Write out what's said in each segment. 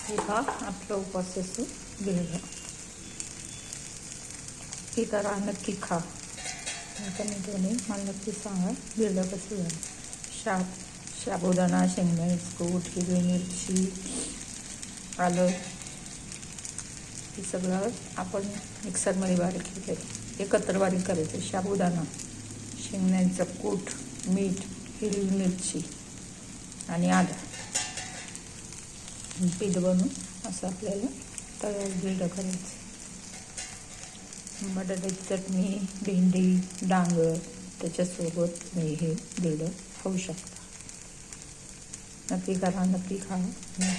हे पहा आपलं उपवासाचं बिरडं. हे करा, नक्की खा. कमेंटमध्ये मला नक्की सांगा बिरडं कसं झालं. साबुदाणा, शेंगदाण्याचं कूट, हिरवी मिरची, आलं हे सगळं आपण मिक्सरमध्ये बारीक केलं, एकत्र बारीक करायचं. साबुदाणा, शेंगदाण्याचं कूट, मीठ, हिरवी मिरची आणि आलं पीठ बनवून असं आपल्याला तव्यावर बिरडं करायचं. बटाट्याची चटणी, भेंडी, डांगर त्याच्यासोबत तुम्ही हे बिरडं खाऊ शकता. नक्की करा, नक्की खा.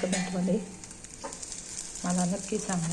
कमेंटमध्ये मला नक्की सांगा